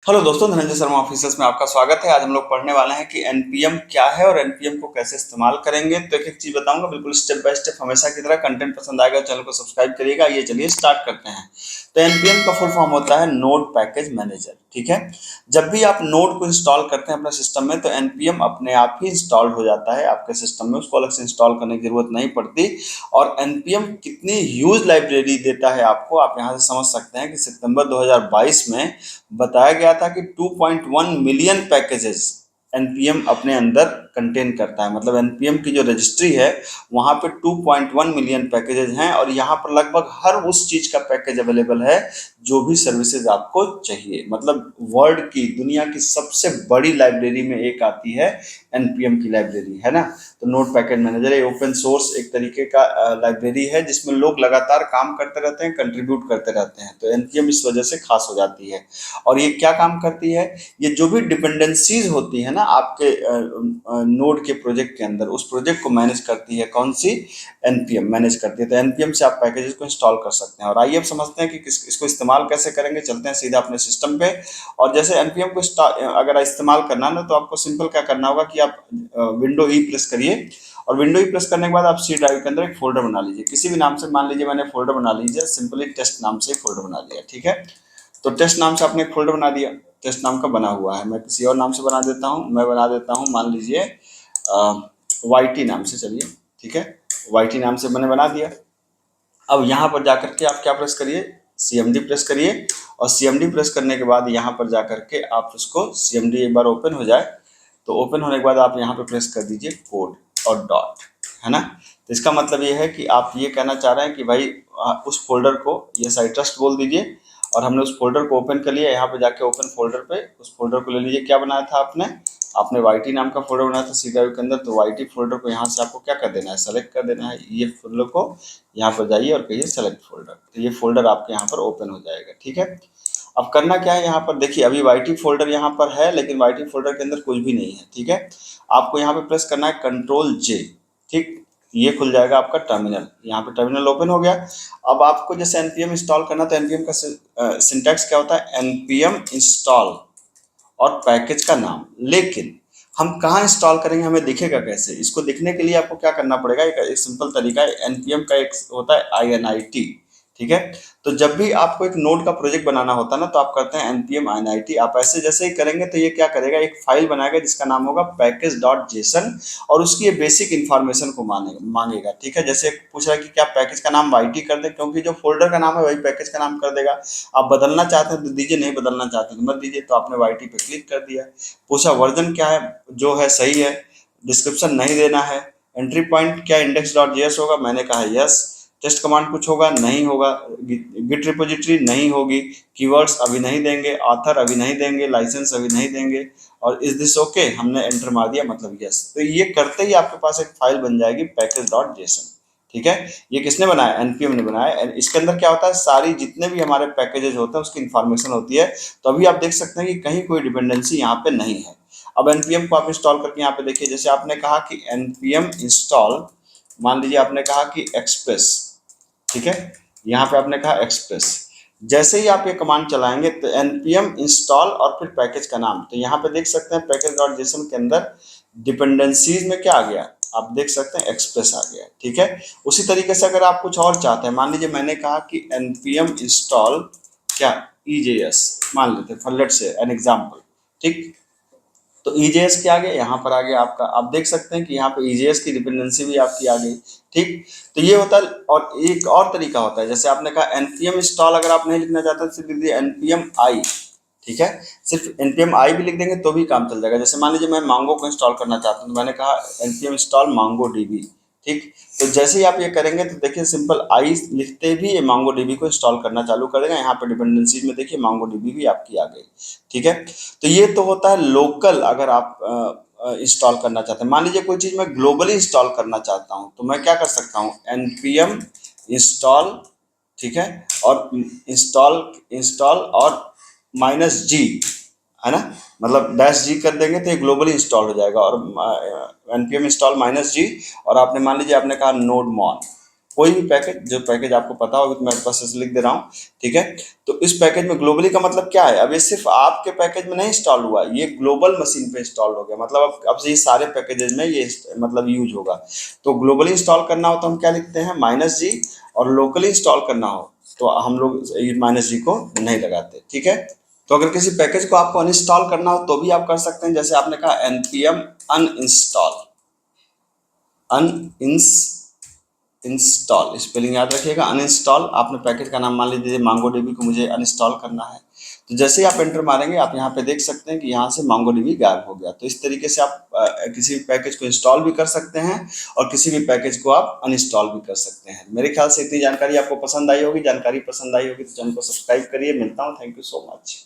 Hello दोस्तों, Dhananjay Sharma officers में आपका स्वागत है। आज हम लोग पढ़ने वाले हैं कि एनपीएम क्या है और एनपीएम को कैसे इस्तेमाल करेंगे। तो एक एक चीज बताऊंगा, बिल्कुल स्टेप बाय स्टेप। हमेशा की तरह कंटेंट पसंद आएगा चैनल को सब्सक्राइब करिएगा। ये चलिए स्टार्ट करते हैं। तो एनपीएम का फुल फॉर्म होता है नोड पैकेज मैनेजर। ठीक है, जब भी आप नोड को इंस्टॉल करते हैं अपने सिस्टम में तो एनपीएम अपने आप ही इंस्टॉल हो जाता है आपके सिस्टम में, उसको अलग से इंस्टॉल करने की जरूरत नहीं पड़ती। और एनपीएम कितनी ह्यूज लाइब्रेरी देता है आपको, आप यहाँ से समझ सकते हैं कि सितंबर 2022 में बताया गया था कि 2.1 मिलियन पैकेजेस एनपीएम अपने अंदर कंटेन करता है। मतलब एनपीएम की जो रजिस्ट्री है वहां पे 2.1 मिलियन पैकेजेस हैं और यहाँ पर लगभग हर उस चीज का पैकेज अवेलेबल है जो भी सर्विसेज आपको चाहिए। मतलब वर्ल्ड की, दुनिया की सबसे बड़ी लाइब्रेरी में एक आती है एनपीएम की लाइब्रेरी, है ना। तो नोड पैकेज मैनेजर एक ओपन सोर्स एक तरीके का लाइब्रेरी है जिसमें लोग लगातार काम करते रहते हैं, कंट्रीब्यूट करते रहते हैं। तो एनपीएम इस वजह से खास हो जाती है। और ये क्या काम करती है, ये जो भी डिपेंडेंसीज होती है ना आपके नोड के प्रोजेक्ट के अंदर, उस प्रोजेक्ट को मैनेज करती है। कौन सी? एनपीएम मैनेज करती है। तो एनपीएम से आप पैकेजेस को इंस्टॉल कर सकते हैं। और आइए अब समझते हैं कि इसको इस्तेमाल कैसे करेंगे। चलते हैं सीधा अपने सिस्टम पे। और जैसे एनपीएम को अगर इस्तेमाल करना ना, तो आपको सिंपल क्या करना होगा कि आप विंडो ई प्रेस करिए। और विंडो ई प्रेस करने के बाद आप सी ड्राइव के अंदर एक फोल्डर बना लीजिए, किसी भी नाम से। मान लीजिए मैंने फोल्डर बना लीजिए, सिंपली टेस्ट नाम से फोल्डर बना लिया। ठीक है, तो टेस्ट नाम से आपने एक फोल्डर बना दिया, टेस्ट नाम का बना हुआ है। मैं किसी और नाम से बना देता हूँ, मैं बना देता हूँ मान लीजिए वाईटी नाम से। चलिए ठीक है, वाईटी नाम से मैंने बना दिया। अब यहाँ पर जाकर के आप क्या प्रेस करिए, सीएमडी प्रेस करिए। और सीएमडी प्रेस करने के बाद यहाँ पर जाकर के आप उसको, सीएमडी एक बार ओपन हो जाए तो ओपन होने के बाद आप यहाँ पे प्रेस कर दीजिए कोड और डॉट, है ना। तो इसका मतलब ये है कि आप ये कहना चाह रहे हैं कि भाई उस फोल्डर को, ये साइट ट्रस्ट बोल दीजिए। और हमने उस फोल्डर को ओपन कर लिया। यहाँ पे जाके ओपन फोल्डर पे उस फोल्डर को ले लीजिए। क्या बनाया था आपने? आपने वाईटी नाम का फोल्डर बनाया था सी ड्राइव के अंदर। तो वाईटी फोल्डर को यहाँ से आपको क्या कर देना है, सेलेक्ट कर देना है। ये फोल्डर को यहाँ पर जाइए और कहिए सेलेक्ट फोल्डर। तो ये फोल्डर आपके यहाँ पर ओपन हो जाएगा। ठीक है, अब करना क्या है, यहाँ पर देखिए अभी वाईटी फोल्डर यहाँ पर है, लेकिन वाईटी फोल्डर के अंदर कुछ भी नहीं है। ठीक है, आपको यहाँ पे प्रेस करना है कंट्रोल जे। ठीक, ये खुल जाएगा आपका टर्मिनल। यहाँ पे टर्मिनल ओपन हो गया। अब आपको जैसे एनपीएम इंस्टॉल करना, तो एनपीएम का सिंटैक्स क्या होता है? एनपीएम इंस्टॉल और पैकेज का नाम। लेकिन हम कहाँ इंस्टॉल करेंगे, हमें दिखेगा कैसे? इसको दिखने के लिए आपको क्या करना पड़ेगा, एक सिंपल तरीका है। एनपीएम का एक होता है INIT। ठीक है, तो जब भी आपको एक नोड का प्रोजेक्ट बनाना होता है ना, तो आप करते हैं npm INIT। आप ऐसे जैसे ही करेंगे तो ये क्या करेगा, एक फाइल बनाएगा जिसका नाम होगा package.json। और उसकी ये बेसिक इन्फॉर्मेशन को मांगेगा। ठीक है, जैसे पूछ रहा है कि क्या पैकेज का नाम वाईटी कर दे, क्योंकि जो फोल्डर का नाम है वही पैकेज का नाम कर देगा। आप बदलना चाहते हैं तो दीजिए, नहीं बदलना चाहते तो मत दीजिए। तो आपने वाईटी पे क्लिक कर दिया। पूछा वर्जन क्या है, जो है सही है। डिस्क्रिप्शन नहीं देना है। एंट्री पॉइंट क्या index.js होगा, मैंने कहा यस। टेस्ट कमांड कुछ होगा, नहीं होगा। गिट रिपोजिटरी नहीं होगी। कीवर्ड्स अभी नहीं देंगे, ऑथर अभी नहीं देंगे, लाइसेंस अभी नहीं देंगे। और इज दिस ओके, हमने एंटर मार दिया, मतलब यस। तो ये करते ही आपके पास एक फाइल बन जाएगी package.json। ठीक है, ये किसने बनाया? एनपीएम ने बनाया। इसके अंदर क्या होता है, सारी जितने भी हमारे पैकेजेस होते हैं उसकी इन्फॉर्मेशन होती है। तो अभी आप देख सकते हैं कि कहीं कोई डिपेंडेंसी यहाँ पे नहीं है। अब एनपीएम को आप इंस्टॉल करके यहाँ पे देखिए, जैसे आपने कहा कि एनपीएम इंस्टॉल, मान लीजिए आपने कहा कि एक्सप्रेस। ठीक है, यहाँ पे आपने कहा एक्सप्रेस। जैसे ही आप ये कमांड चलाएंगे तो npm इंस्टॉल और फिर पैकेज का नाम। तो यहाँ पे देख सकते हैं package.json के अंदर डिपेंडेंसीज में क्या आ गया, आप देख सकते हैं एक्सप्रेस आ गया। ठीक है, उसी तरीके से अगर आप कुछ और चाहते हैं, मान लीजिए मैंने कहा कि npm इंस्टॉल क्या EJS, मान लेते हैं for let's say an example. ठीक, तो EJS क्या आ गया, यहाँ पर आ गया आपका। आप देख सकते हैं कि यहाँ पे EJS की डिपेंडेंसी भी आपकी आ गई। ठीक, तो ये होता है। और एक और तरीका होता है, जैसे आपने कहा npm इंस्टॉल, अगर आप नहीं लिखना चाहते तो सिर्फ लिख दिए npm i। ठीक है, सिर्फ npm i भी लिख देंगे तो भी काम चल जाएगा। जैसे मान लीजिए मैं मांगो को इंस्टॉल करना चाहता हूँ, तो मैंने कहा npm इंस्टॉल मांगो db। ठीक, तो जैसे ही आप ये करेंगे तो देखिए सिंपल आई लिखते भी ये मांगो डीबी को इंस्टॉल करना चालू कर देगा। यहाँ पे डिपेंडेंसी में देखिए मांगो डीबी भी आपकी आ गई। ठीक है, तो ये तो होता है लोकल। अगर आप इंस्टॉल करना चाहते हैं, मान लीजिए कोई चीज़ मैं ग्लोबली इंस्टॉल करना चाहता हूँ, तो मैं क्या कर सकता हूँ, npm इंस्टॉल। ठीक है, और इंस्टॉल इंस्टॉल और -g, है ना, मतलब -g कर देंगे तो ये ग्लोबली इंस्टॉल हो जाएगा। और npm इंस्टॉल -g, और आपने मान लीजिए आपने कहा नोड मॉन। कोई भी पैकेज, जो पैकेज आपको पता होगा तो मैं बस ऐसे लिख दे रहा हूँ, ठीक है। तो इस पैकेज में ग्लोबली का मतलब क्या है, अब ये सिर्फ आपके पैकेज में नहीं इंस्टॉल हुआ, ये ग्लोबल मशीन पे इंस्टॉल हो गया, मतलब अब से ये सारे पैकेजेस में ये मतलब यूज होगा। तो ग्लोबली इंस्टॉल करना हो तो हम क्या लिखते हैं, -G, और लोकली इंस्टॉल करना हो तो हम लोग -G को नहीं लगाते, ठीक है। तो अगर किसी पैकेज को आपको अनइंस्टॉल करना हो तो भी आप कर सकते हैं, जैसे आपने कहा npm अनइंस्टॉल, इंस्टॉल स्पेलिंग याद रखिएगा, अनइंस्टॉल, आपने पैकेज का नाम मान लीजिए MongoDB को मुझे अनइंस्टॉल करना है, तो जैसे ही आप एंटर मारेंगे आप यहाँ पे देख सकते हैं कि यहाँ से MongoDB गायब हो गया। तो इस तरीके से आप किसी भी पैकेज को इंस्टॉल भी कर सकते हैं और किसी भी पैकेज को आप अनइंस्टॉल भी कर सकते हैं। मेरे ख्याल से इतनी जानकारी आपको पसंद आई होगी, जानकारी पसंद आई होगी तो चैनल को सब्सक्राइब करिए। मिलता हूँ, थैंक यू सो मच।